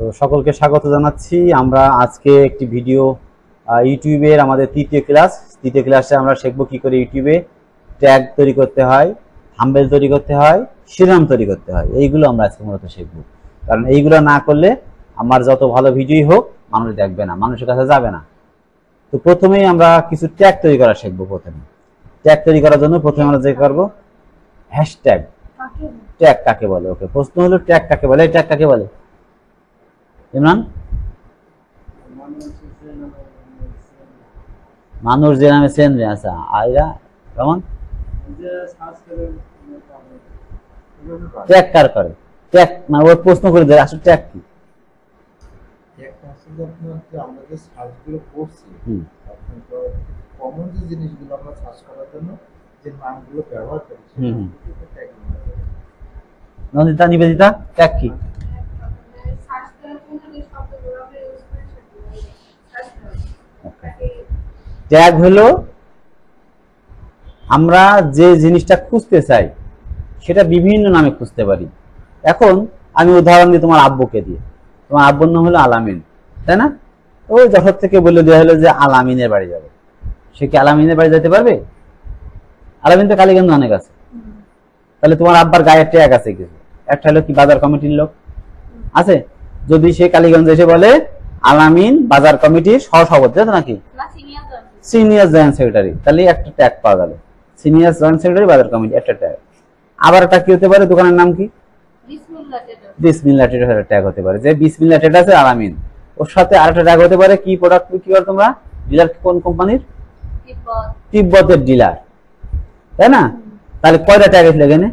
তো সকলকে স্বাগত জানাচ্ছি। আমরা আজকে একটি ভিডিও ইউটিউবের আমাদের তৃতীয় ক্লাসে আমরা শিখব কি করে ইউটিউবে ট্যাগ তৈরি করতে হয়, থাম্বনেল তৈরি করতে হয়, শিরোনাম তৈরি করতে হয়। এইগুলো আমরা আজকে মূলত শিখব, কারণ এইগুলো না করলে আমার যত ভালো ভিডিওই হোক মানুষ দেখবে না, মানুষের কাছে যাবে না। তো প্রথমেই আমরা কিছু ট্যাগ তৈরি করা শিখব। প্রথমে ট্যাগ তৈরি করার জন্য প্রথমে আমরা যে করব হ্যাশট্যাগ। ট্যাগ কাকে বলে? ওকে, প্রশ্ন হলো ট্যাগ কাকে বলে? ট্যাগ কাকে বলে ইমরান? মানুষ যে নামে চেনে। আচ্ছা, আইরা রহমান ট্যাগ কার করে? ট্যাগ মানে ওর প্রশ্ন করে দেয় আসলে ট্যাগ কি? আমরা যে সার্চগুলো করছি, কমন যে জিনিসগুলো আমরা সার্চ করার জন্য যে নামগুলো ব্যবহার করি, নন্দিতা, নিবেদিতা, ট্যাগ কি? ট্যাগ হলো আমরা যে জিনিসটা খুঁজতে চাই সেটা বিভিন্ন নামে খুঁজতে পারি। এখন আমি উদাহরণ দিই তোমার আব্বুকে দিয়ে। তোমার আব্বুর নাম হলো আলামিন, তাই না? ওই যশোর থেকে বলে দেওয়া হলো যে আলামিনের বাড়ি যাবে। সে কি আলামিনের বাড়ি যেতে পারবে? আলামিন তো কালীগঞ্জ অনেক আছে। তাহলে তোমার আব্বার গায়ের ট্যাগ আছে কিছু, একটা হলো কি বাজার কমিটির লোক আছে। যদি সে কালীগঞ্জ এসে বলে আলামিন বাজার কমিটির সহসভাপতি, নাকি সিনিয়র জয়েন্ট সেক্রেটারি, তাহলে একটা ট্যাগ পাওয়া গেল। সিনিয়র জয়েন্ট সেক্রেটারি বাজার কমিটি, একটা ট্যাগ। আবার একটা কি হতে পারে? দোকানের নাম কি? বিসমিল্লাহ ট্রেডার্স ট্যাগ হতে পারে, যে বিসমিল্লাহ ট্রেডার্স আলামিন। ওর সাথে আরেকটা ট্যাগ হতে পারে কি? প্রোডাক্ট কি করো তোমরা? ডিলার কোন কোম্পানির? তিব্বতের ডিলার, তাই না? তাহলে কয়টা ট্যাগ আছে এখানে?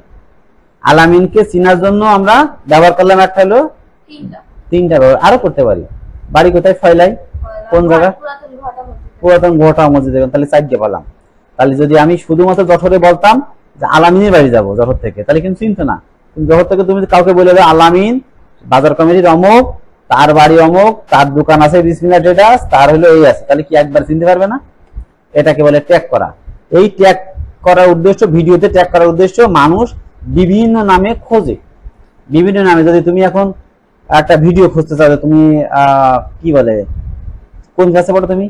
আলামিনকে চিনার জন্য আমরা ব্যবহার করলাম একটা হলো তিনটা ব্যবহার আরো করতে পারি। বাড়ি কোথায়? ফয়লাই। কোন জায়গা? পুরাতন ঘোটা মসজিদ। তাহলে চারটে পেলাম। তাহলে যদি আমি শুধুমাত্র যশোরে বলতাম যে আলামিনের বাড়ি যাবো যশোর থেকে, তাহলে কিন্তু চিনতো না। কিন্তু যশোর থেকে তুমি কাউকে বলে দাও আলামিন বাজার কমিটির অমুক, তার বাড়ি অমুক, তার দোকান আছে বিসমিল্লাহ ট্রেডার্স, তার হলো এই আছে, তাহলে কি একবার চিনতে পারবে না? এটাকে বলে ট্যাগ করা। এই ট্যাগ করার উদ্দেশ্য, ভিডিওতে ট্যাগ করার উদ্দেশ্য মানুষ বিভিন্ন নামে খোঁজে। বিভিন্ন নামে যদি তুমি এখন একটা ভিডিও খুঁজতে চাও, তুমি কি বলে কোন ক্লাসে পড়ো তুমি?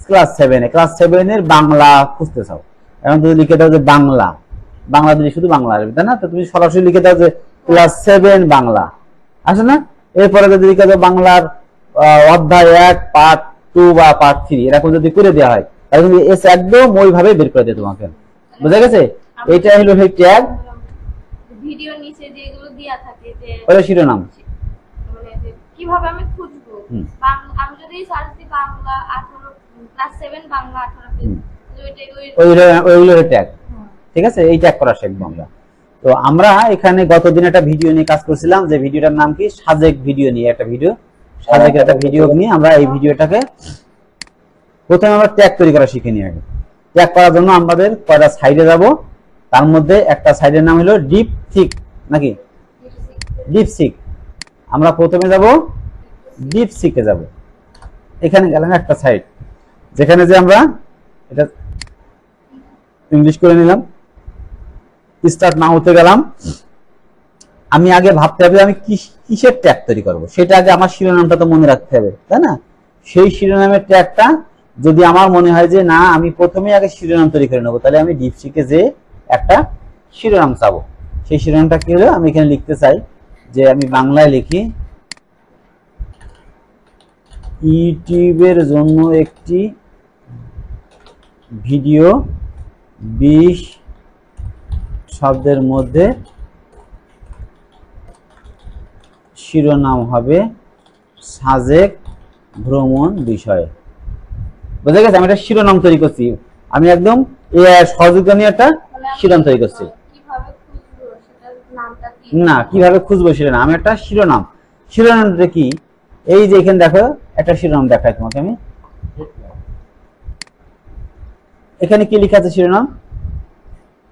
ক্লাস 7-এ। ক্লাস 7-এর বাংলা খুঁজতে চাও। এখন তুমি লিখে দাও যে বাংলা, বাংলা দিলে শুধু বাংলা আসবে, তাই না? তো তুমি সরাসরি লিখে দাও যে ক্লাস 7 বাংলা, আসে না? এরপরে যদি লিখে দাও বাংলার অধ্যায় 1 পার্ট 2 বা পার্ট 3, এরকম যদি করে দেওয়া হয় তাহলে তুমি এস একদম ওইভাবে বের করে দেয় তোমাকে। বুঝা গেছে? এইটা হলো সেই ট্যাগ। ভিডিওর নিচে যেগুলো দেয়া থাকে যে ওটা শিরোনাম, মানে যে কিভাবে আমি খুঁজবো, আমি যদি সার্চ দিই বাংলা 18 ক্লাস 7 বাংলা 18 পেজ, ওইগুলো ট্যাগ। ঠিক আছে, এই ট্যাগ করা শিখবো আমরা। তো আমরা এখানে গতদিন একটা ভিডিও নিয়ে কাজ করছিলাম, যে ভিডিওটার নাম কি? সাজেক ভিডিও নিয়ে একটা ভিডিও। সাজেকের একটা ভিডিও নিয়ে আমরা এই ভিডিওটাকে প্রথমে আমরা ট্যাগ তৈরি করা শিখে নিই। আগে ট্যাগ করার জন্য আমাদের কয়টা সাইডে যাব, তার মধ্যে একটা সাইডের নাম হলো ডিপ সিক, নাকি ডিপ সিক। আমরা প্রথমে যাব ডিপ সিকে যাব। এখানে গেলাম একটা সাইড, যেখানে যে আমরা এটা ইংলিশ করে নিলাম, স্টার্ট না হতে গেলাম। আমি আগে ভাবতে হবে আমি কিসের ট্যাগ তৈরি করব, সেটা আগে আমার শিরোনামটা তো মনে রাখতে হবে, তাই না? সেই শিরোনামের ট্যাগটা যদি আমার মনে হয় যে না আমি প্রথমে আগে শিরোনাম তৈরি করে নেবো, তাহলে আমি ডিপ সিকে যে একটা শিরোনাম চাবো। সেই শিরোনামটা কি হলো? আমি এখানে লিখতে চাই যে আমি বাংলায় লিখি ইউটিউবের জন্য একটি ভিডিও 20 শব্দের মধ্যে শিরোনাম হবে সাজেক ভ্রমণ বিষয়ে। বুঝা গেছে? আমি একটা শিরোনাম তৈরি করছি, আমি একদম সহযোগিতা নিয়ে একটা শিরোনাম তৈরি করছি। না, কিভাবে খুঁজবো সেটা না, আমি একটা শিরোনাম। শিরোনামটা কি? এই যে এখানে দেখো একটা শিরোনাম দেখায় তোমাকে আমি। এখানে কি লেখা আছে? শিরোনাম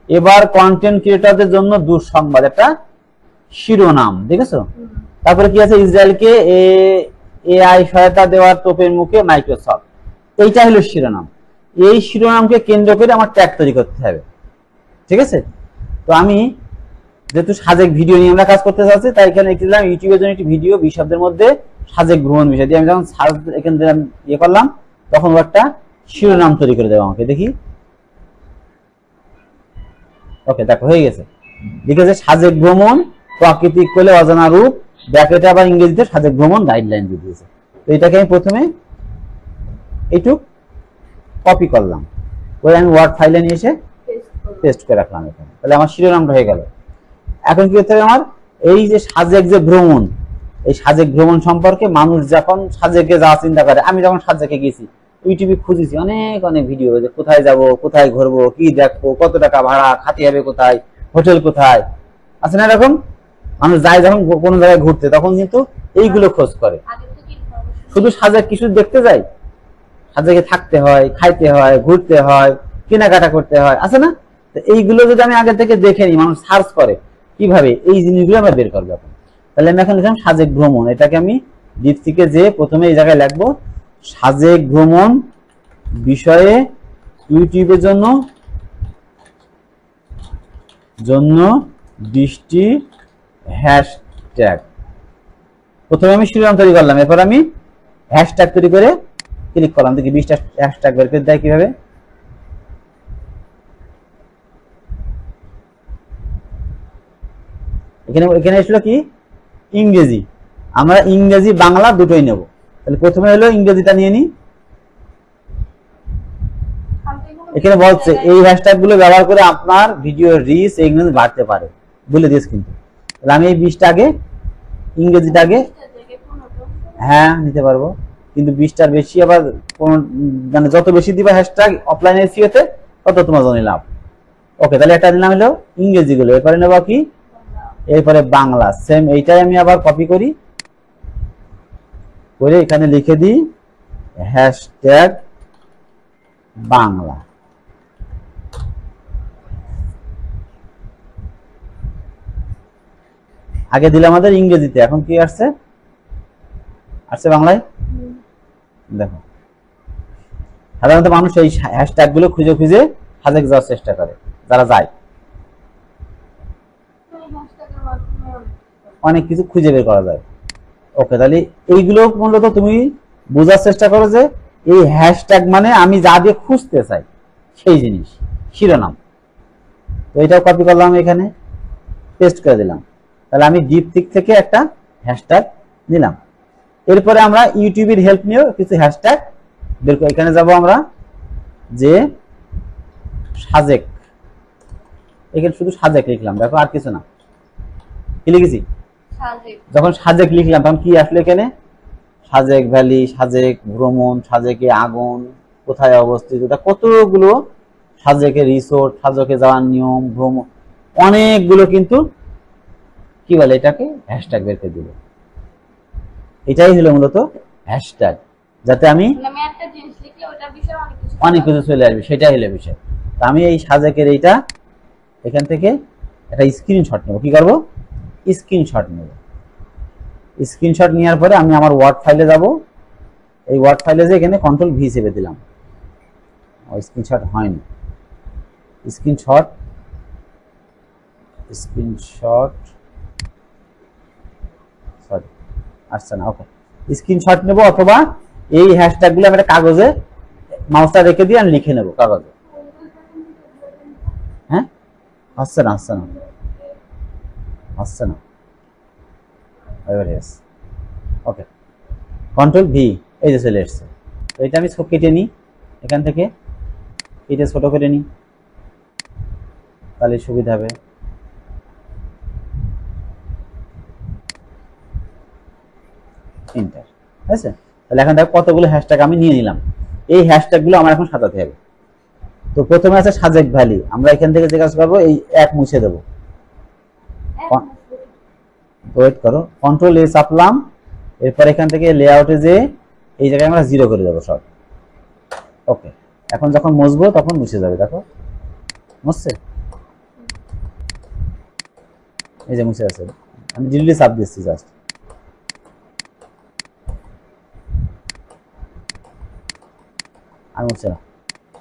এবার কন্টেন্ট ক্রিয়েটরদের জন্য দুঃসংবাদ, একটা শিরোনাম। দেখেছো? তারপরে কি আছে? ইসরায়েলকে এআই সহায়তা দেওয়ার তোপের মুখে মাইক্রোসফট। এইটা হলো শিরোনাম। এই শিরোনামকে কেন্দ্র করে আমার ট্যাগ তৈরি করতে হবে। ঠিক আছে? তো আমি যেহেতু সাজেক ভিডিও নিয়ে আমরা কাজ করতে চাচ্ছি, তাই এখানে লিখলাম ইউটিউবের জন্য একটি ভিডিও 20 শব্দের মধ্যে সাজেক ভ্রমণ বিষয় দিয়ে। আমি যখন সার্চ এখানে দিলাম ইয়ে করলাম, তখন ও একটা শিরোনাম তৈরি করে দেবো আমাকে, দেখি। ওকে, দেখো হয়ে গেছে, লিখেছে সাজেক ভ্রমণ প্রাকৃতিক কোলে অজানা রূপ, ব্র্যাকেটে আবার ইংরেজিতে সাজেক ভ্রমণ গাইডলাইন দিয়ে দিয়েছে। তো এটাকে আমি প্রথমে এইটুক কপি করলাম, করে আমি ওয়ার্ড ফাইলে নিয়ে এসে পেস্ট করে রাখলাম এখানে। তাহলে আমার শিরোনামটা হয়ে গেল। এখন কি করতে হবে আমার, এই যে সাজেক যে ভ্রমণ, এই সাজেক ভ্রমণ সম্পর্কে মানুষ যখন সাজেকে যাওয়া চিন্তা করে, আমি যখন সাজেকে গেছি ইউটিউবে খুঁজেছি অনেক অনেক ভিডিও, যে কোথায় যাব, কোথায় ঘুরবো, কি দেখবো, কত টাকা ভাড়া, খাতে হবে কোথায়, হোটেল কোথায়, আছে না এরকম? মানুষ যায় যখন কোনো জায়গায় ঘুরতে, তখন কিন্তু এইগুলো খোঁজ করে। শুধু সাজেক কিছু দেখতে যায়, সাজেকে থাকতে হয়, খাইতে হয়, ঘুরতে হয়, কেনাকাটা করতে হয়, আছে না? তো এইগুলো যদি আমি আগে থেকে দেখে নিই, মানুষ সার্চ করে কিভাবে, এই জিনিসগুলো আমরা বের করবো এখন। তাহলে আমি এখন লিখলাম সাজেক ভ্রমণ, এটাকে আমি ডিপসিকে যে প্রথমে এই জায়গায় লিখবো সাজেক ভ্রমণ বিষয়ে ইউটিউবের জন্য 20টি হ্যাশট্যাগ। প্রথমে আমি শিরোনাম তৈরি করলাম, এরপর আমি হ্যাশট্যাগ তৈরি করে ক্লিক করলাম, দেখি 20টা হ্যাশট্যাগ বের করে দেয় কিভাবে। এখানে এসলো কি ইংরেজি, আমরা ইংরেজি বাংলা দুটোই নেব। তাহলে প্রথমে হলো ইংরেজিটা নিয়ে নিই। এখানে বলছে এই হ্যাশট্যাগ গুলো ব্যবহার করে আপনার ভিডিও রিচ এইগুলো বাড়তে পারে বলে দিয়েছে কিন্তু। তাহলে আমি এই 20টা আগে ইংরেজিটা আগে হ্যাঁ নিতে পারবো, কিন্তু 20টার বেশি আবার মানে যত বেশি দিবা হ্যাশট্যাগ অফলাইনে এসইওতে তত তোমার জন্য লাভ। ওকে, তাহলে এটা দিলাম হলো ইংরেজি গুলো, এরপরে নেব কি, এরপরে বাংলা। সেম এইটাই আমি আবার কপি করি, করে এখানে লিখে দিই হ্যাশট্যাগ বাংলা। আগে দিলাম আমাদের ইংরেজিতে, এখন কি আসছে, আসছে বাংলায়। দেখো সাধারণত মানুষ এই হ্যাশট্যাগ গুলো খুঁজে খুঁজে সাজেক যাওয়ার চেষ্টা করে, যারা যায় অনেক কিছু খুঁজে বের করা যায়। ওকে, তাহলে এইগুলো মূলত তুমি বোঝার চেষ্টা করো যে এই হ্যাশট্যাগ মানে আমি যা দিয়ে খুঁজতে চাই সেই জিনিস, শিরোনাম। তো এটাও কপি করলাম, এখানে পেস্ট করে দিলাম। তাহলে আমি ডিপসিক থেকে একটা হ্যাশট্যাগ নিলাম। এরপরে আমরা ইউটিউবের হেল্প নিয়েও কিছু হ্যাশট্যাগ বের করে, এখানে যাব আমরা যে সাজেক, এখানে শুধু সাজেক লিখলাম, দেখো আর কিছু না, কি লিখেছি, যখন সাজেক লিখলাম তখন কি আসলে এখানে সাজেক ভ্যালি, সাজেক ভ্রমণ, সাজেকে আগুন, কোথায় অবস্থিত, কতগুলো সাজেকে রিসোর্ট, সাজেকে যাওয়ার নিয়ম, ভ্রমণ, অনেকগুলো কিন্তু কি বলে এটাকে হ্যাশট্যাগ বের করে দিল। এটাই হলো মূলত হ্যাশট্যাগ, যাতে আমি অনেক কিছু চলে আসবে, সেটাই হলো বিষয়। তো আমি এই সাজেকের এইটা এখান থেকে একটা স্ক্রিনশট নেব, কি করবো, স্ক্রিনশট নেব। স্ক্রিনশট নেওয়ার পরে আমি আমার ওয়ার্ড ফাইলে যাব, এই ওয়ার্ড ফাইলে যে এখানে কন্ট্রোল ভি চেপে দিলাম, স্ক্রিনশট হয়নি, স্ক্রিনশট সরি আসছে না। ওকে, স্ক্রিনশট নেব, অথবা এই হ্যাশট্যাগ গুলো আমি একটা কাগজে মাউসটা রেখে দিয়ে আমি লিখে নেব কাগজে। হ্যাঁ, আসছে না, আসছে না, আসছে না, ওকে, কন্ট্রোল ভি, এই যে চলে এসছে। তো এটা আমি কেটে নিই, এখান থেকে কেটে ছোট করে নিই, তাহলে সুবিধা হবে। এন্টার, ঠিক আছে। তাহলে এখন দেখো কতগুলো হ্যাশট্যাগ আমি নিয়ে নিলাম, এই হ্যাশট্যাগ গুলো আমার এখন সাজাতে হবে। তো প্রথমে আছে সাজেক ভ্যালি, আমরা এখান থেকে যে কাজ করবো এই এক মুছে দেবো, ওয়েট করো, কন্ট্রোল এ চাপলাম, এরপর এখান থেকে লেআউটে যে এই জায়গায় আমরা 0 করে দেবো সব। ওকে, এখন যখন মুছবো তখন মুছে যাবে, দেখো মুছছে, এই যে মুছে আছে, আমি ডিলিটে চাপ দিচ্ছি জাস্ট। আর মুছছে না,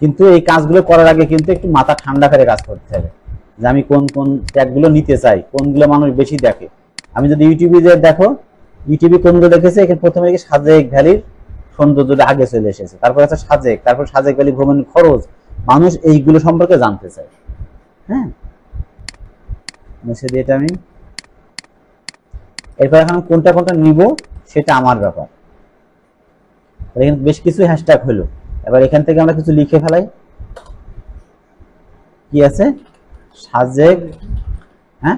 কিন্তু এই কাজগুলো করার আগে কিন্তু একটু মাথা ঠান্ডা করে কাজ করতে হবে, যে আমি কোন কোন ট্যাগগুলো নিতে চাই, কোনগুলো মানুষ বেশি দেখে। আমি যদি ইউটিউবে যে দেখো, ইউটিউবে কোনগুলো দেখেছে, এখানে প্রথমে দেখি সাজেক ভ্যালির সৌন্দর্যটা আগে চলে এসেছে, তারপর আছে সাজেক, তারপর সাজেক ভ্যালি ভ্রমণ খরচ, মানুষ এইগুলো সম্পর্কে জানতে চায়। হ্যাঁ, মুছে দিয়ে এটা আমি এরপর এখন কোনটা কোনটা নিব সেটা আমার ব্যাপার। এখানে বেশ কিছু হ্যাশট্যাগ হলো, এবার এখান থেকে আমরা কিছু লিখে ফেলাই। কি আছে? সাজেক, হ্যাঁ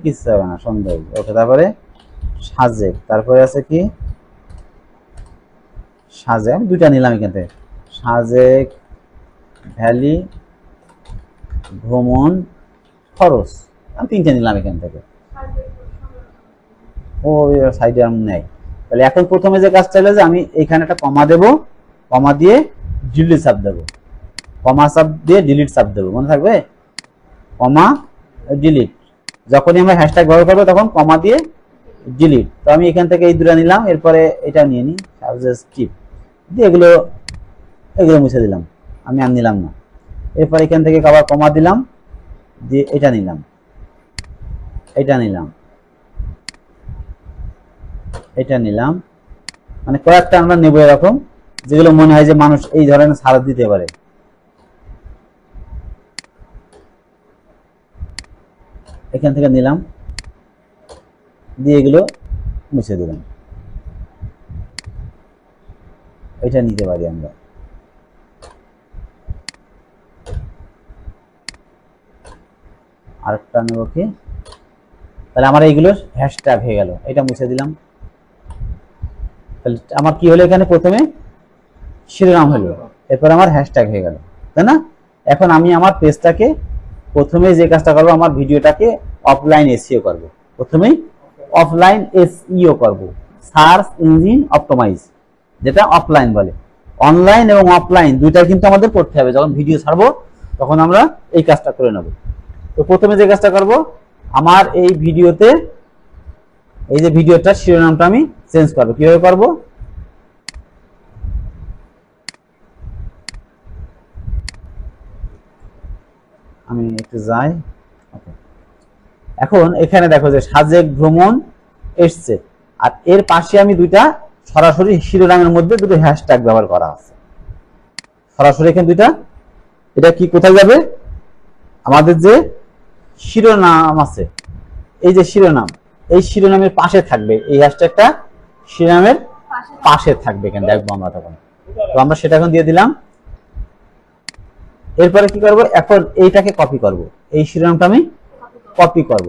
কিছু হবে না, সুন্দর। ওকে, তারপরে সাজেক, তারপরে আছে কি সাজেক, আমি দুইটা নিলাম এখান থেকে, সাজেক ভ্যালি ভ্রমণ খরচ, আমি তিনটা নিলাম এখান থেকে। ও সাইডে আমি নেই। তাহলে এখন প্রথমে যে কাজটা হলো যে আমি এখানে একটা কমা দেব, কমা দিয়ে ডিলিট চাপ দেব, কমা চাপ দিয়ে ডিলিট চাপ দেব, মনে থাকবে? কমা ডিলিট, যখনই আমরা হ্যাশট্যাগ ব্যবহার করবো তখন কমা দিয়ে ডিলিট। তো আমি এখান থেকে এই দুটো নিলাম, এরপরে এটা নিয়ে নিই টিপ দিয়ে এগুলো মুছে দিলাম, আমি আর নিলাম না। এরপর এখান থেকে আবার কমা দিলাম, দিয়ে এটা নিলাম, এটা নিলাম, এটা নিলাম, মানে কয়েকটা আমরা নেব এরকম, যেগুলো মনে হয় যে মানুষ এই ধরনের সারা দিতে পারে। এখান থেকে নিলাম, দিয়ে এগুলো মুছে দিলাম। এটা নিতে পারি আমরা। আরেকটা নেব কি, তাহলে আমার এইগুলো হ্যাশট্যাগ হয়ে গেল, এটা মুছে দিলাম। তাহলে আমার কি হলো, এখানে প্রথমে শিরোনাম হলো, এরপর আমার হ্যাশট্যাগ হয়ে গেল, তাই না? এখন আমি আমার পেজটাকে প্রথমে যে কাজটা করবো, আমার ভিডিওটাকে অফলাইন এসইও করব। প্রথমেই অফলাইন এসইও করব, সার্চ ইঞ্জিন অপটিমাইজ, যেটা অফলাইন বলে। অনলাইন এবং অফলাইন দুইটা কিন্তু আমাদের করতে হবে। যখন ভিডিও ছাড়বো তখন আমরা এই কাজটা করে নেব। তো প্রথমে যে কাজটা করব, আমার এই ভিডিওতে, এই যে ভিডিওটার শিরোনামটা আমি চেঞ্জ করবো। কিভাবে করব? আমি একটু যাই। এখন এখানে দেখো যে সাজেক ভ্রমণ এসছে, আর এর পাশে আমি দুইটা সরাসরি শিরোনামের মধ্যে দুটো হ্যাশট্যাগ ব্যবহার করা আছে সরাসরি। এখানে দুইটা, এটা কি কোথায় যাবে? আমাদের যে শিরোনাম আছে, এই যে শিরোনাম, এই শিরোনামের পাশে থাকবে এই হ্যাশট্যাগটা, শিরোনামের পাশে থাকবে, এখানে দেখবো আমরা তখন। তো আমরা সেটা এখন দিয়ে দিলাম। এরপরে কি করব, এখন এইটাকে কপি করব, এই শিরোনামটা আমি কপি করব,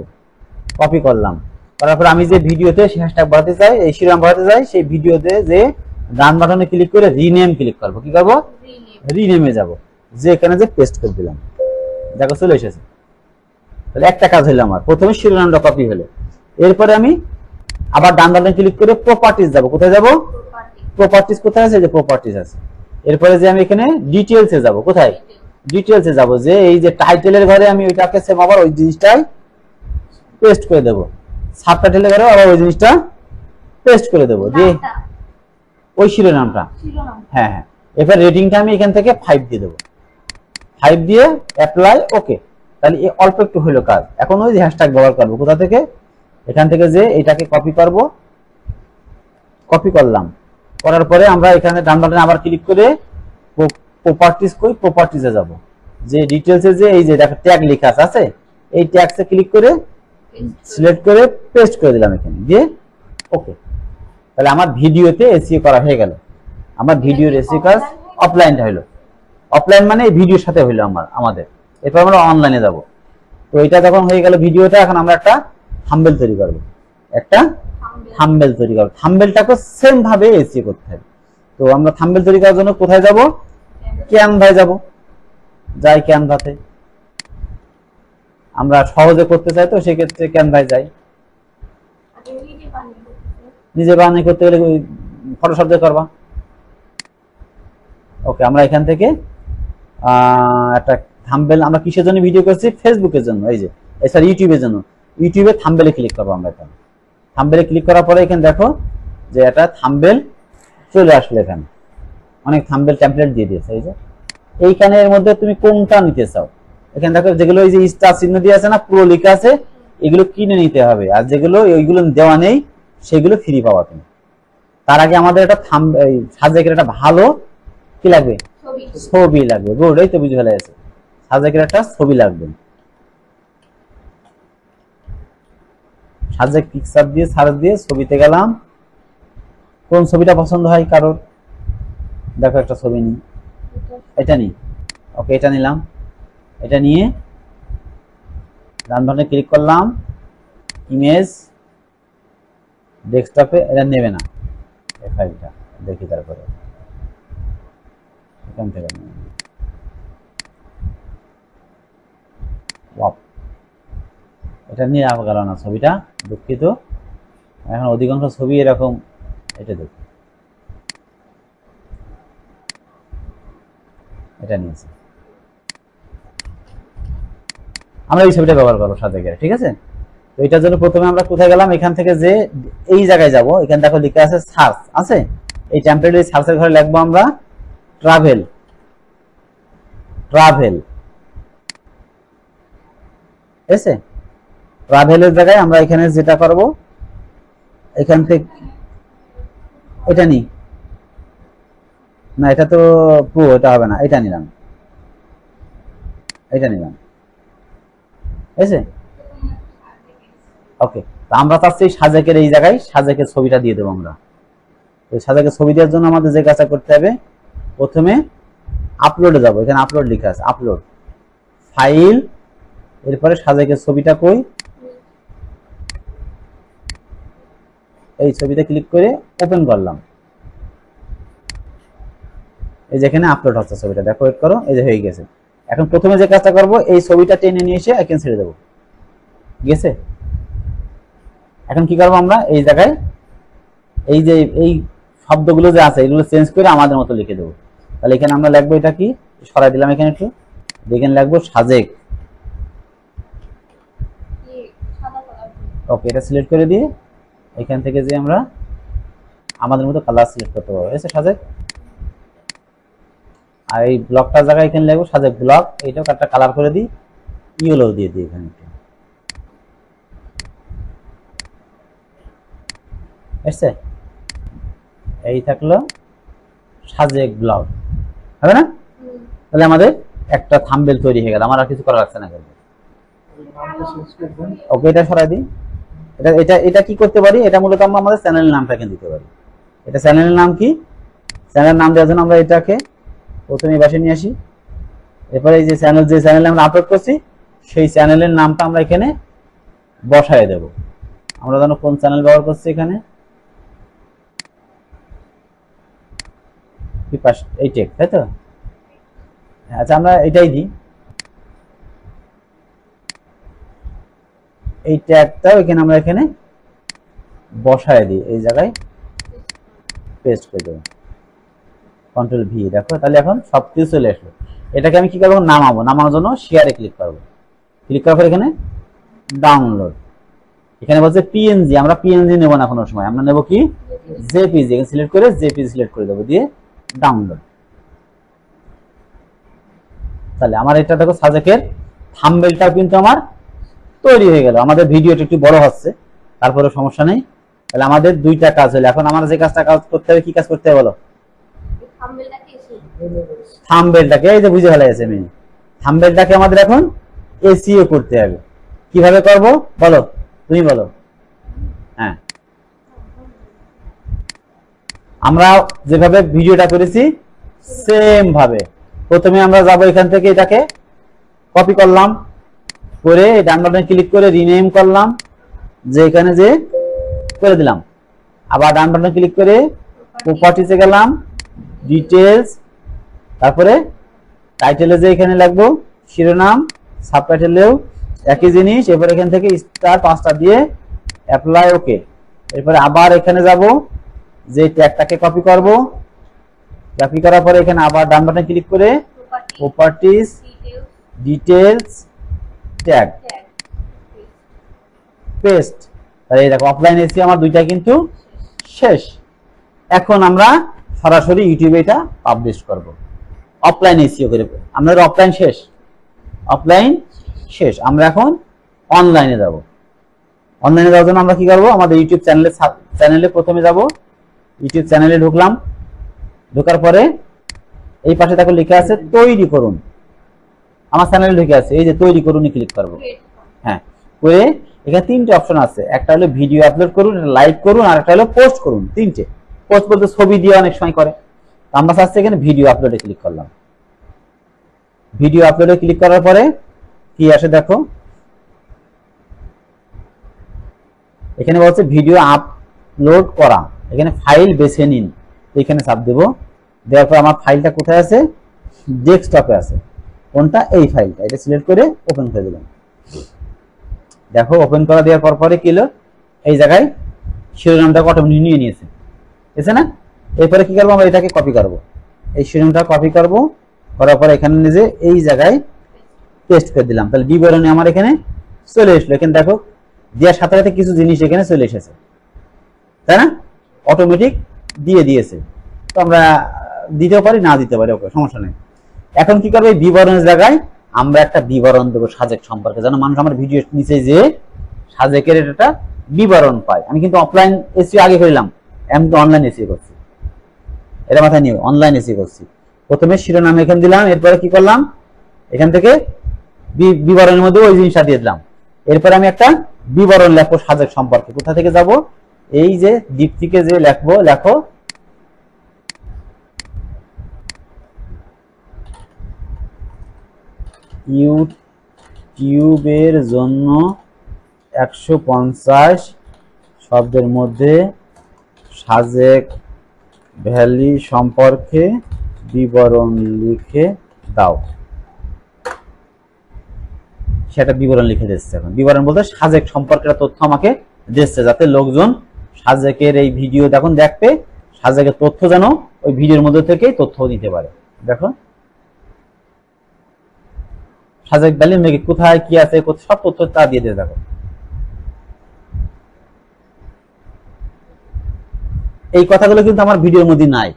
কপি করলাম। তারপর আমি যে ভিডিওতে হ্যাশট্যাগ বাড়াতে চাই, এই শিরোনাম বাড়াতে চাই, সেই ভিডিওতে যে ডান বাটনে ক্লিক করে রিনেম ক্লিক করব। কি করব? রিনেমে যাব, যে এখানে যে পেস্ট করে দিলাম, দেখো চলে এসেছে। তাহলে একটা কাজ হলো আমার, প্রথমে শিরোনামটা কপি হলো। এরপরে আমি আবার ডান বাটনে ক্লিক করে প্রপার্টিজ যাব। কোথায় যাব? প্রপার্টিজ কোথায় আছে? যে প্রপার্টিজ আছে। এরপরে যে আমি এখানে ডিটেইলসে যাব। কোথায়? ডিটেইলসে যাব, যে এই যে টাইটেলের ঘরে আমি ওইটাকে সেম আবার ওই জিনিসটাই পেস্ট করে দেব। সাবটাইটেলের ঘরে আবার ওই জিনিসটা পেস্ট করে দেব, যে ওই শিরোনামটা। হ্যাঁ হ্যাঁ। এবার রেটিংটা আমি এখান থেকে 5 দিয়ে দেব, 5 দিয়ে অ্যাপ্লাই। ওকে, তাহলে এই অল্প একটু হলো কাজ। এখন ওই যে হ্যাশট্যাগ ব্যবহার করব, কোথা থেকে? এখান থেকে যে এটাকে কপি করব, কপি করলাম, করার পরে আমরা এখানে ডান বাটনে আবার ক্লিক করে প্রপার্টিজ, কই প্রপার্টিজে যাব, যে ডিটেইলসে যে এই যে দেখো ট্যাগ লেখা আছে, এই ট্যাগসে ক্লিক করে সিলেক্ট করে পেস্ট করে দিলাম এখানে, দিয়ে ওকে। তাহলে আমার ভিডিওতে এসইও করা হয়ে গেল। আমার ভিডিওর এসইও কাজ অফলাইনটা হলো। অফলাইন মানে এই ভিডিওর সাথে হলো আমাদের। এরপর আমরা অনলাইনে যাব। তো এটা যখন হয়ে গেল ভিডিওটা, এখন আমরা একটা থাম্বনেল তৈরি করব, একটা থাম্বনেল তৈরি করব। থাম্বনেলটাকে সেম ভাবে এসইও করতে হবে। তো আমরা থাম্বনেল তৈরি করার জন্য কোথায় যাব? ক্যানভায় যাব। যাই ক্যানভাতে, আমরা সহজে করতে চাই, তো সেক্ষেত্রে ক্যানভায় যাই। নিজে বানাই করতে গেলে ফটোশপ দিয়ে করবা। ওকে, আমরা এখান থেকে একটা থাম্বনেল, আমরা কিসের জন্য ভিডিও করছি? ফেসবুকের জন্য, এই যে এছাড়া ইউটিউবের জন্য। ইউটিউবে থাম্বনেলে ক্লিক করবো আমরা। এখানে থাম্বনেলে ক্লিক করার পরে এখানে দেখো যে একটা থাম্বনেল চলে আসলো। এখানে অনেক থাম্বনেল টেমপ্লেট দিয়ে দিয়েছে, এই যে এইখানে এর মধ্যে তুমি কোনটা নিতে চাও, এখানে দেখো যেগুলো এই যে স্টার চিহ্ন দিয়ে আছে না, পুরো লেখা আছে, এগুলো কিনে নিতে হবে, আর যেগুলো ওইগুলো দেওয়া নেই সেগুলো ফ্রি পাওয়া তুমি। তার আগে আমাদের একটা সাজেকের একটা ভালো কি লাগবে, ছবি লাগবে। গুড, এই তো বুঝে ফেলা গেছে, সাজেকের একটা ছবি লাগবে। সাজেক পিকচার দিয়ে সার্চ দিয়ে ছবিতে গেলাম, কোন ছবিটা পছন্দ হয় কারোর, দেখো একটা ছবি নিই, এটা নিই, ওকে এটা নিলাম, এটা নিয়ে ডান বাটনে ক্লিক করলাম, ইমেজ, ডেস্কটপে, এটা নেবে না এই ফাইলটা, দেখি তারপরে এখান থেকে এটা নিয়ে গেল না ছবিটা, দুঃখিত। এখন অধিকাংশ ছবি এরকম, এটা দেখি, এটা নিয়েছি, আমরা এই ছবিটা ব্যবহার করবো সাজেকের, ঠিক আছে। তো এটার জন্য প্রথমে আমরা কোথায় গেলাম, এখান থেকে যে এই জায়গায় যাব, এখানে দেখো লেখা আছে সার্চ আছে, এই টেম্পোরারি সার্চের ঘরে লিখবো আমরা ট্রাভেল, ট্রাভেল এসে ট্রাভেলের জায়গায় আমরা এখানে যেটা করব, এখান থেকে এটা নি না, এটা তো প্রো, এটা হবে না, এটা নিলাম, এটা নিলাম, এসে ওকে। আমরা চাচ্ছি সাজেকের এই জায়গায় সাজেকের ছবিটা দিয়ে দেবো আমরা। তো সাজেকের ছবি দেওয়ার জন্য আমাদের যে কাজটা করতে হবে, প্রথমে আপলোডে যাব, এখানে আপলোড লেখা আছে, আপলোড ফাইল, এরপরে সাজেকের ছবিটা কই, এই ছবিতে ক্লিক করে ওপেন করলাম, এই যেখানে আপলোড হচ্ছে ছবিটা, দেখো ওয়েট করো, এই যে হয়ে গেছে। এখন প্রথমে যে কাজটা করব, এই ছবিটা টেনে নিয়ে এসে এখানে ছেড়ে দেবো, গেছে। এখন কি করবো আমরা, এই জায়গায় এই যে এই শব্দগুলো যে আছে এগুলো চেঞ্জ করে আমাদের মতো লিখে দেবো। তাহলে এখানে আমরা লিখবো, এটা কি সরাই দিলাম এখানে একটু, এখানে লিখবো সাজেক, ওকে এটা সিলেক্ট করে দিয়ে এখান থেকে যে আমরা আমাদের মতো কালার সিলেক্ট করতে পারবো, এসে সাজেক। আর এই ব্লকটার জায়গায় এখানে লিখবো সাজেক ব্লক, এইটাও একটা কালার করে দিই, ইয়েলো দিয়ে দিই এখানে, এসছে। এই থাকলো সাজেক ব্লগ, হবে না? তাহলে আমাদের একটা থাম্বনেল তৈরি হয়ে গেল, আমার আর কিছু করা লাগছে না। ওকে এটা সরাই দিই, এটা এটা এটা কি করতে পারি, এটা মূলত আমরা আমাদের চ্যানেলের নামটা এখানে দিতে পারি। এটা চ্যানেলের নাম কি, চ্যানেলের নাম দেওয়ার জন্য আমরা এটাকে প্রথমে বাসে নিয়ে আসি, এরপরে এই যে চ্যানেলে আমরা আপলোড করছি সেই চ্যানেলের নামটা আমরা এখানে বসায় দেব। আমরা জানো কোন চ্যানেল ব্যবহার করছি এখানে, এই টেক, তাই তো? আচ্ছা আমরা এটাই দিই, এই ট্যাগটাও এখানে আমরা এখানে বসায় দিই, এই জায়গায় পেস্ট করে দেবো, কন্ট্রোল ভি, দেখো তাহলে এখন সব কিছু চলে আসলো। এটাকে আমি কি করবো, নামাবো, নামানোর জন্য শেয়ারে ক্লিক করবো, ক্লিক করার পর এখানে ডাউনলোড, এখানে বলছে পিএনজি, আমরা পিএনজি নেবো না কোনো সময়, আমরা নেবো কি জেপিজি, এখানে সিলেক্ট করে জেপিজি সিলেক্ট করে দেবো, দিয়ে ডাউনলোড। তাহলে আমার এটা দেখো সাজেকের থাম্বনেলটা কিন্তু আমার তৈরি হয়ে গেল। আমাদের ভিডিওটা একটু বড় হচ্ছে, তারপরে সমস্যা নেই। তাহলে আমাদের দুইটা কাজ হলো, এখন আমার যে কাজটা করতে হবে, কি কাজ করতে হবে বলো, থাম্বনেলটাকে, এই যে বুঝে ফেলা গেছে আমি, থাম্বনেলটাকে আমাদের এখন এসইও করতে হবে। কিভাবে করব বলো, তুমি বলো। হ্যাঁ, আমরা যেভাবে ভিডিওটা করেছি সেম ভাবে প্রথমে আমরা যাব, এখান থেকে এটাকে কপি করলাম, করে ডান বাটনে ক্লিক করে রিনেম করলাম, যে এখানে যে করে দিলাম, আবার ডান বাটনে ক্লিক করে প্রপার্টিসে গেলাম, ডিটেলস, তারপরে টাইটেলে যে এখানে লিখবো শিরোনাম, সাবটাইটেলেও একই জিনিস, এরপর এখান থেকে স্টার 5টা দিয়ে অ্যাপ্লাই, ওকে। এরপরে আবার এখানে যাব, যে ট্যাগটাকে কপি করব, কপি করার পরে এখানে আবার ডান বাটনে ক্লিক করে প্রপার্টিস, ডিটেলস, ট্যাগ, পেস্ট। তাহলে এই দেখো অফলাইন এসি আমার দুইটা কিন্তু শেষ। এখন আমরা সরাসরি ইউটিউবে এটা পাবলিশ করব। অফলাইন এসইও করে। আমাদের অফলাইন শেষ, অফলাইন শেষ, আমরা এখন অনলাইনে যাব। অনলাইনে যাওয়ার জন্য আমরা কি করব, আমাদের ইউটিউব চ্যানেলে প্রথমে যাব। ইউটিউব চ্যানেলে ঢুকলাম, ঢোকার পরে এই পাশে দেখো লেখা আছে তৈরি করুন। আমার চ্যানেলে ঢুকে আছে, এই যে তৈরি করুনই ক্লিক করব। হ্যাঁ, করে এখানে তিনটে অপশন আছে, একটা হলো ভিডিও আপলোড করুন, একটা লাইভ করুন, আর একটা হলো পোস্ট করুন। তিনটে। পোস্ট বলতে ছবি দিয়ে অনেক সময় করে, আমরা চাচ্ছি এখানে ভিডিও আপলোডে ক্লিক করলাম। ভিডিও আপলোডে ক্লিক করার পরে কি আসে দেখো, এখানে বলছে ভিডিও আপলোড করা, এখানে ফাইল বেছে নিন। এখানে চাপ দেব, দেওয়ার পর আমার ফাইলটা কোথায় আছে, ডেস্কটপে আছে। কোনটা, এই ফাইলটা, এটা সিলেক্ট করে ওপেন করে দিলাম। দেখো ওপেন করা দেওয়ার পর পরে কি হলো, এই জায়গায় শিরোনামটা অটোমেটিক নিয়ে নিয়েছে, বুঝছে না? এরপরে কি করবো, আমরা এটাকে কপি করব। এই শিরোনামটা কপি করব, করার পরে এখানে নিজে এই জায়গায় পেস্ট করে দিলাম। তাহলে বিবরণী আমার এখানে চলে আসলো। এখানে দেখো দেওয়ার সাথে সাথে কিছু জিনিস এখানে চলে এসেছে, তাই না? অটোমেটিক দিয়ে দিয়েছে। তো আমরা দিতেও পারি, না দিতে পারি, ওকে, সমস্যা নেই। এখন কি করবো, এই বিবরণের জায়গায় আমরা একটা বিবরণ দেবো সাজেক সম্পর্কে, যেন মানুষ আমার ভিডিও নিচে যে সাজেকের একটা বিবরণ পায়। আমি কিন্তু অফলাইন এসইও আগে করলাম, আমি কিন্তু অনলাইন এসইও করছি, এটা মাথায় নিয়ে অনলাইন এসইও করছি। প্রথমে শিরোনাম এখানে দিলাম, এরপরে কি করলাম, এখান থেকে বিবরণের মধ্যে ওই জিনিসটা দিয়ে দিলাম। এরপরে আমি একটা বিবরণ লেখবো সাজেক সম্পর্কে। কোথা থেকে যাব, এই যে দ্বীপ থেকে যে লেখবো, লেখো ইউটিউবের জন্য 150 শব্দের মধ্যে সাজেক ভ্যালি সম্পর্কে বিবরণ লিখে দাও। সেটা বিবরণ লিখে দিচ্ছে। এখন বিবরণ বলতে সাজেক সম্পর্কে তথ্য আমাকে দিচ্ছে, যাতে লোকজন সাজেকের এই ভিডিও যখন দেখবে, সাজেকের তথ্য যেন ওই ভিডিওর মধ্যে থেকেই তথ্য দিতে পারে। দেখো সাজেক ভ্যালি মেঘে কোথায় কি আছে, সব তথ্য তা দিয়ে দিয়ে। দেখো এই কথাগুলো কিন্তু আমার ভিডিওর মধ্যে নাই,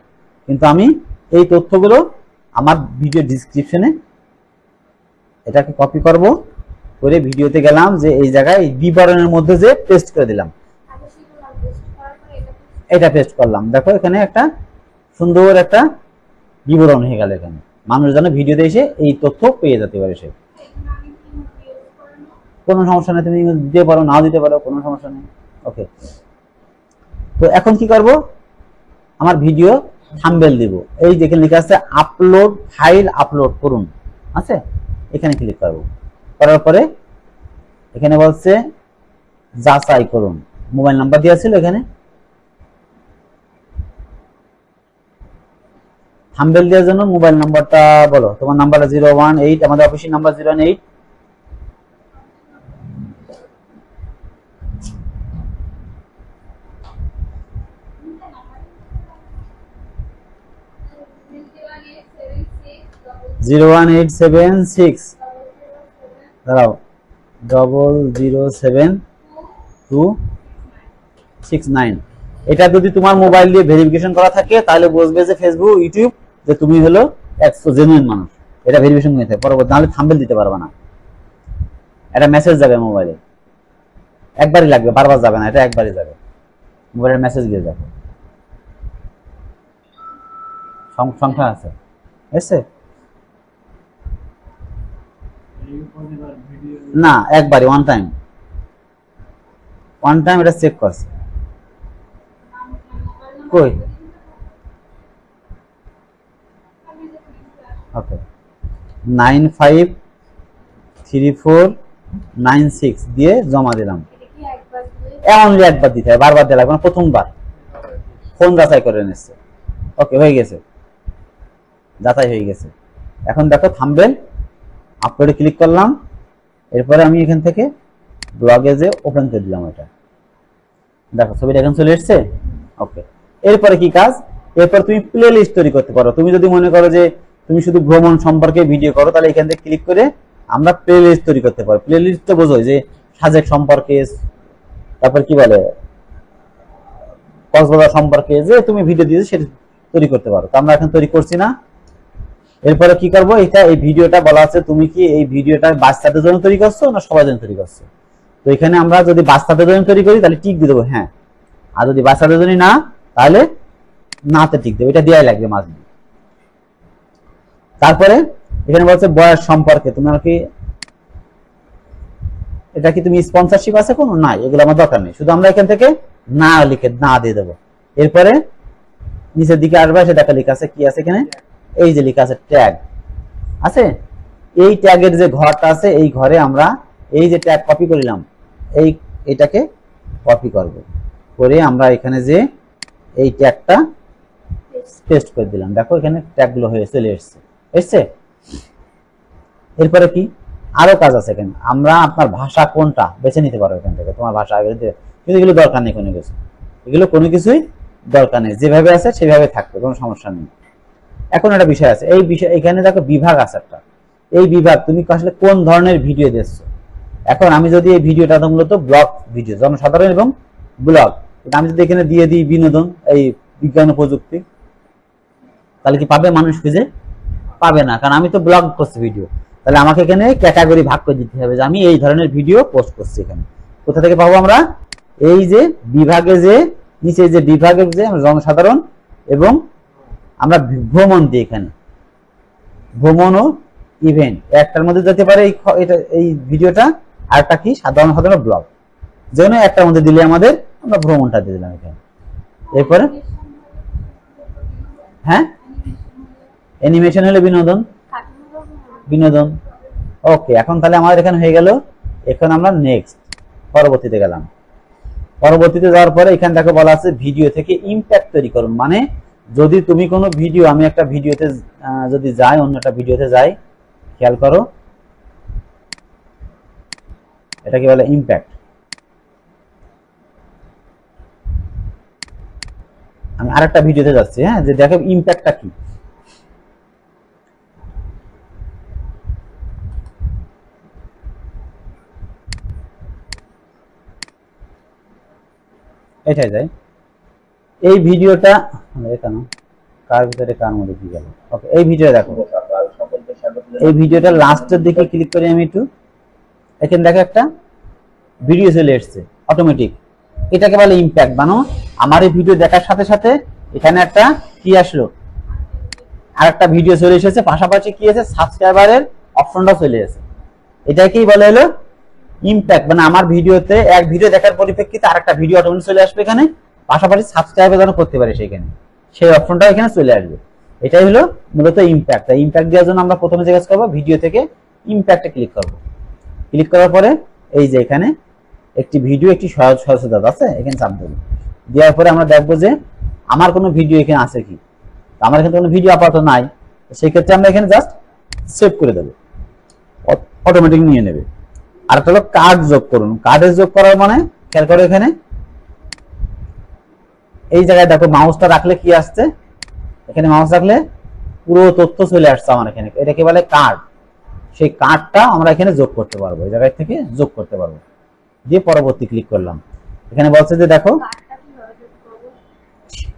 কিন্তু আমি এই তথ্যগুলো আমার ভিডিও ডিসক্রিপশনে এটাকে কপি করব, করে ভিডিওতে গেলাম, যে এই জায়গায় বিবরণের মধ্যে যে পেস্ট করে দিলাম, এটা পেস্ট করলাম। দেখো এখানে একটা সুন্দর একটা বিবরণ হয়ে গেল। এখানে মানুষ যেন ভিডিওতে এসে এই তথ্য পেয়ে যেতে পারে। সে কোনো সমস্যা নেই, তুমি দিতে পারো, নাও দিতে পারো, কোনো সমস্যা নেই। ওকে, তো এখন কি করব, আমার ভিডিও থাম্বনেল দিব। এই যেখানে লেখা আছে আপলোড ফাইল আপলোড করুন আছে, এখানে ক্লিক করব। করার পরে এখানে বলছে যাচাই করুন, মোবাইল নাম্বার দেওয়া ছিল এখানে। থাম্বনেল দেওয়ার জন্য মোবাইল নাম্বারটা বলো, তোমার নাম্বারটা 018, আমাদের অফিসিয়াল নাম্বার 018। দাঁড়াও, 007269। এটা যদি তোমার মোবাইল দিয়ে ভেরিফিকেশন করা থাকে, তাহলে বুঝবে যে ফেসবুক, ইউটিউব, যে তুমি হলো জেনুইন মানুষ। এটা ভেরিফিকেশন হয়ে থাকে পরবর্তী, নাহলে থাম্বনেল দিতে পারবে না। এটা মেসেজ যাবে মোবাইলে, একবারই লাগবে, বারবার যাবে না, এটা একবারই যাবে, মোবাইলের মেসেজ গিয়ে যাবে। সংখ্যা আছে, এসে না, একবারই ওয়ান টাইম এটা চেক করছে। কই, ওকে, 953496 দিয়ে জমা দিলাম। অনলি একবার দিতে হয়, বারবার দেওয়া লাগবে না, প্রথমবার ফোন যাচাই করে নিচ্ছে। ওকে, হয়ে গেছে, যাচাই হয়ে গেছে। এখন দেখো থাম্বনেল আপলোডে ক্লিক করলাম, এরপরে আমি এখান থেকে ব্লগে যে ওপেন করে দিলাম। এটা দেখো ছবিটা এখন চলে এসছে। ওকে, এরপরে কি কাজ, এরপর তুমি প্লে লিস্ট তৈরি করতে পারো। তুমি যদি মনে করো যে তুমি শুধু ভ্রমণ সম্পর্কে ভিডিও করো, তাহলে এখান থেকে ক্লিক করে আমরা প্লে লিস্ট তৈরি করতে পারো। প্লে লিস্টটা বোঝোই যে সাজেক সম্পর্কে, তারপর কি বলে কক্সবাজার সম্পর্কে যে তুমি ভিডিও দিয়েছো সেটা তৈরি করতে পারো। তো আমরা এখন তৈরি করছি না, এরপরে কি করব, এই ভিডিওটা বলা আছে তুমি কি এই ভিডিওটা বাচ্চাদের জন্য তৈরি করছো না সবার জন্য তৈরি করছো। তো এখানে আমরা যদি বাচ্চাদের জন্য তৈরি করি তাহলে টিক দিয়ে দেবো হ্যাঁ, আর যদি বাচ্চাদের জন্য না তাহলে নাতে টিক দেবো, এটা দেওয়াই লাগবে মাঝে। তারপরে এখানে বলছে বয়স সম্পর্কে তোমার কি এটা কি তুমি স্পন্সরশিপ আছে কোনো নাই, এগুলো আমার দরকার নেই, শুধু আমরা এখান থেকে না লিখে না দিয়ে দেবো। এরপরে নিচের দিকে আসবে, সেটা লেখা আছে কি আছে এখানে, এই যে লেখা আছে ট্যাগ আছে, এই ট্যাগের যে ঘরটা আছে এই ঘরে আমরা এই যে ট্যাগ কপি করলাম এটাকে কপি করব, করে আমরা এখানে যে এই ট্যাগটা পেস্ট করে দিলাম। দেখো এখানে ট্যাগগুলো হয়ে চলে এসছে। এরপরে কি আরো কাজ আছে এখানে, আমরা আপনার ভাষা কোনটা বেছে নিতে পারো এখান থেকে, তোমার ভাষা আগে দিতে, কিন্তু এগুলো দরকার নেই কোনো কিছু, এগুলো কোনো কিছুই দরকার নেই, যেভাবে আছে সেভাবে থাকবে, কোনো সমস্যা নেই। এখন একটা বিষয় আছে, এই বিষয় এখানে দেখো বিভাগ আছে একটা, এই বিভাগ তুমি আসলে কোন ধরনের ভিডিও দিচ্ছো। এখন আমি যদি এই ভিডিওটা মূলত ব্লগ ভিডিও, জনসাধারণ এবং ব্লগ, আমি যদি এখানে দিয়ে দিই বিনোদন, এই বিজ্ঞান ও প্রযুক্তি, তাহলে কি পাবে মানুষ? খুঁজে পাবে না, কারণ আমি তো ব্লগ করছি ভিডিও। তাহলে আমাকে এখানে ক্যাটাগরি ভাগ করে দিতে হবে যে আমি এই ধরনের ভিডিও পোস্ট করছি। এখানে কোথা থেকে পাবো আমরা? এই যে বিভাগে, যে নিচে যে বিভাগের যে জনসাধারণ এবং আমরা ভ্রমণ দিই, এখানে ভ্রমণ ও ইভেন্ট একটার মধ্যে যেতে পারে এই ভিডিওটা, আর একটা কি সাধারণ ব্লগ, যেন একটার মধ্যে দিলে আমাদের আমরা ভ্রমণটা দিয়ে দিলাম এখানে। এরপরে হ্যাঁ অ্যানিমেশন হলে বিনোদন। ওকে, এখন তাহলে আমাদের এখানে হয়ে গেল। এখন আমরা নেক্সট পরবর্তীতে গেলাম। পরবর্তীতে যাওয়ার পরে এখানে দেখো বলা আছে ভিডিও থেকে ইমপ্যাক্ট তৈরি করুন, মানে যদি তুমি কোনো ভিডিও, আমি একটা ভিডিওতে যদি যাই, অন্য একটা ভিডিওতে যাই, খেয়াল করো এটাকে বলে ইমপ্যাক্ট। আমি আরেকটা ভিডিওতে যাচ্ছি, হ্যাঁ, যে দেখো ইমপ্যাক্টটা কি। এটাই যাই, এই ভিডিওটা কেন কার ভিতরে কার মধ্যে কি গেল। ওকে, এই ভিডিওটা দেখো, এই ভিডিওটা লাস্টের দিকে ক্লিক করে আমি একটু, এখানে দেখো একটা ভিডিও চলে এসছে অটোমেটিক, এটাকে বলে ইমপ্যাক্ট। বানো আমার এই ভিডিও দেখার সাথে সাথে এখানে একটা কি আসলো, আর একটা ভিডিও চলে এসেছে, পাশাপাশি কি আছে সাবস্ক্রাইবারের অপশনটা চলে এসেছে, এটাকেই বলে হলো ইমপ্যাক্ট। মানে আমার ভিডিওতে এক ভিডিও দেখার পরিপ্রেক্ষিতে আরেকটা ভিডিও অটোমেটিক চলে আসবে এখানে, পাশাপাশি সাবস্ক্রাইব যেন করতে পারে সেখানে, সেই অপশনটা এখানে চলে আসবে। এটাই হলো মূলত ইমপ্যাক্ট। তাই ইমপ্যাক্ট দেওয়ার জন্য আমরা প্রথমে যে কাজ করবো, ভিডিও থেকে ইমপ্যাক্টে ক্লিক করব। ক্লিক করার পরে এই যে এখানে একটি ভিডিও, একটি সহজতা আছে, এখানে চাপ দেবো। দেওয়ার পরে আমরা দেখবো যে আমার কোনো ভিডিও এখানে আছে কি, আমার এখানে কোনো ভিডিও আপাতত নাই, সেই ক্ষেত্রে আমরা এখানে জাস্ট সেভ করে দেবো, অটোমেটিক নিয়ে নেবে। আর একটা হলো কার্ড যোগ করুন। কার্ডে যোগ করার মানে খেয়াল করো, এখানে এই জায়গায় দেখো মাউসটা রাখলে কি আসছে, এখানে মাউস রাখলে পুরো তথ্য চলে আসছে আমার এখানে, এটাকে বলে কার্ড। সেই কার্ডটা আমরা এখানে যোগ করতে পারবো, এই জায়গায় থেকে যোগ করতে পারবো। দিয়ে পরবর্তী ক্লিক করলাম, এখানে বলছে যে দেখো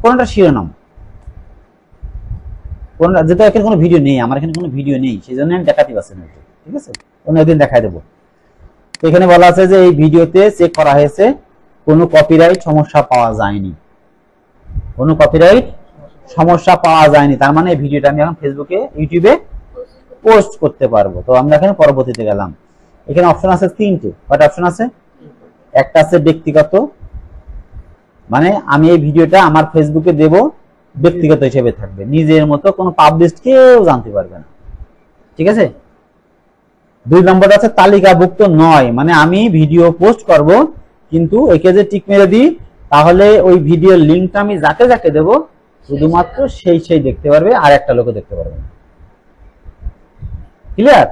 কোনটা শিরোনাম, কোনটা, যেহেতু এখানে কোনো ভিডিও নেই, আমার এখানে কোনো ভিডিও নেই, সেই জন্য আমি দেখাতে পারছি না, ঠিক আছে, অন্য একদিন দেখাই দেবো। এখানে বলা আছে যে এই ভিডিওতে চেক করা হয়েছে, কোনো কপিরাইট সমস্যা পাওয়া যায়নি, কোনো কপিরাইট সমস্যা পাওয়া যায়নি, তার মানে এই ভিডিওটা আমি এখন ফেসবুকে, ইউটিউবে পোস্ট করতে পারবো। তো আমরা এখানে পরবর্তীতে গেলাম, এখানে অপশন আছে তিনটে। কয়টা অপশন আছে? একটা আছে ব্যক্তিগত, মানে আমি এই ভিডিওটা আমার ফেসবুকে দেব, ব্যক্তিগত হিসেবে থাকবে, নিজের মতো, কোনো পাবলিশড কেউ জানতে পারবে না, ঠিক আছে। 2 নম্বর আছে তালিকাভুক্ত নয়, মানে আমি ভিডিও পোস্ট করব কিন্তু একে যে টিক মেরে দিই তাহলে ওই ভিডিওর লিঙ্কটা আমি যাকে যাকে দেব শুধুমাত্র সেই দেখতে পারবে, আর একটা লোকও দেখতে পারবে না। ক্লিয়ার?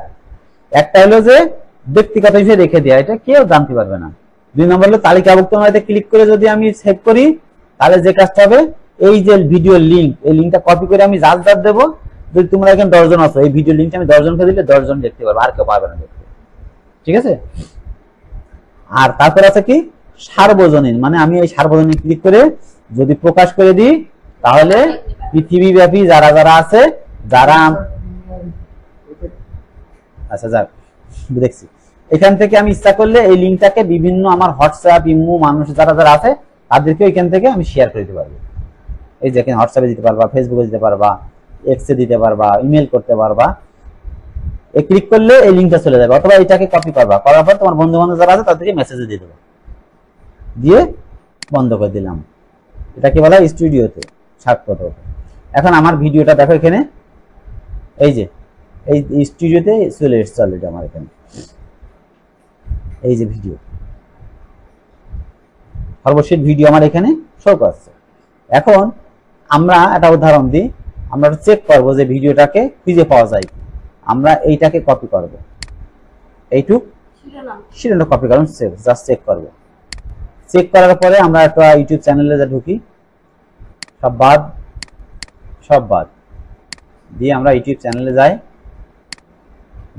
একটা হলো যে ব্যক্তিগত হিসেবে রেখে দেয়া, এটা কেউ জানতে পারবে না। 2 নম্বর হলো তালিকাভুক্ত নয়তে ক্লিক করে যদি আমি সেভ করি, তাহলে যে কাজটা হবে, এই যে ভিডিওর লিঙ্ক, এই লিঙ্কটা কপি করে আমি যার দেবো, যদি তোমরা এখানে 10 জন আছো, এই ভিডিও লিঙ্কটা আমি 10 জনকে দিলে 10 জন দেখতে পারবে, আর কেউ পারবে না দেখতে, ঠিক আছে। আর তারপর আছে কি সার্বজনীন, মানে আমি এই সার্বজনীন ক্লিক করে যদি প্রকাশ করে দিই, তাহলে পৃথিবীব্যাপী যারা যারা আছে, যারা আচ্ছা যাক, দেখছি এখান থেকে আমি ইচ্ছা করলে এই লিঙ্কটাকে বিভিন্ন আমার হোয়াটসঅ্যাপ ইমো মানুষ যারা যারা আছে তাদেরকে এখান থেকে আমি শেয়ার করে দিতে পারবো। এই যে এখানে হোয়াটসঅ্যাপে দিতে পারবা, ফেসবুকে দিতে পারবা, এক্সে দিতে পারবা, ইমেল করতে পারবা। এই ক্লিক করলে এই লিঙ্কটা চলে যাবে, অথবা এটাকে কপি করবা, করার পর তোমার বন্ধু বান্ধব যারা আছে তাদেরকে মেসেজে দিয়ে দেবে, দিয়ে বন্ধ করে দিলাম। এটা কি বলা হয় স্টুডিওতে সাক্ষর। এখন আমার ভিডিওটা দেখো এখানে, এই যে এই স্টুডিওতে চলে এসছে অলরেডি আমার এখানে, এই যে ভিডিও সর্বশেষ ভিডিও আমার এখানে শো করছে। এখন আমরা একটা উদাহরণ দিই, আমরা চেক করব যে ভিডিওটাকে খুঁজে পাওয়া যায়। আমরা এইটাকে কপি করব, এইটুক শিরোনাম কপি করব, জাস্ট চেক করব। চেক করার পরে আমরা একটা ইউটিউব চ্যানেলে যা ঢুকি, সব বাদ দিয়ে আমরা ইউটিউব চ্যানেলে যাই,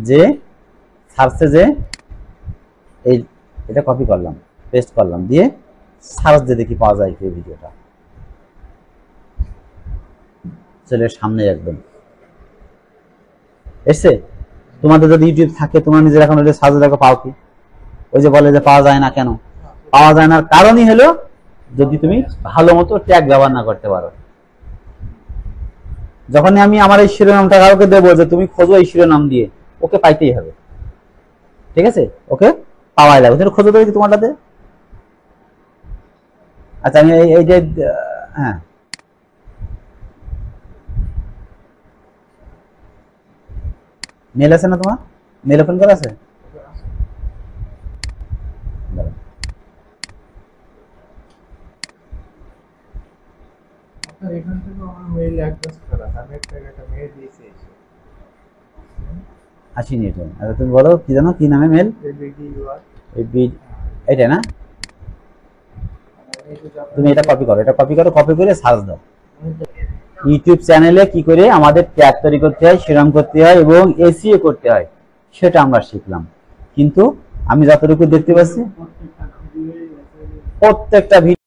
যে সার্চে যে এটা কপি করলাম, পেস্ট করলাম, দিয়ে সার্চ দিয়ে দেখি পাওয়া যায় কি ভিডিওটা। চলে সামনে একদম এসছে। তোমাদের যদি ইউটিউব থাকে তোমরা নিজের এখন সার্চ দেখো পাও কি? ওই যে বলে যে পাওয়া যায় না, কেন পাওয়া যায় না? কারণই হলো যদি তুমি ভালো মতো ট্যাগ ব্যবহার না করতে পারো। যখনই আমি আমার এই শিরোনামটা কাউকে দেবো যে তুমি খোঁজো এই শিরোনাম দিয়ে, ওকে পাইতেই হবে, ঠিক আছে? ওকে পাওয়াই লাগবে, তুমি খোঁজো দেখি তোমারটাতে। আচ্ছা আমি এই যে হ্যাঁ মেল আছে না তোমার? মেল ওপেন করা আছে? আপনার এখান থেকে আমার মেইল অ্যাড্রেস করা, আমি একটা মেইল দিয়েছি। আসিনি এটা। আচ্ছা তুমি বলো কি জানো, কি নামে মেল? এটা না, তুমি এটা কপি করো, এটা কপি করো, কপি করে সার্চ দাও। ইউটিউব চ্যানেলে কি করে আমাদের ট্যাগ তৈরি করতে হয়, শিরোনাম করতে হয় এবং এসইও করতে হয় সেটা আমরা শিখলাম। কিন্তু আমি যতটুকু দেখতে পাচ্ছি প্রত্যেকটা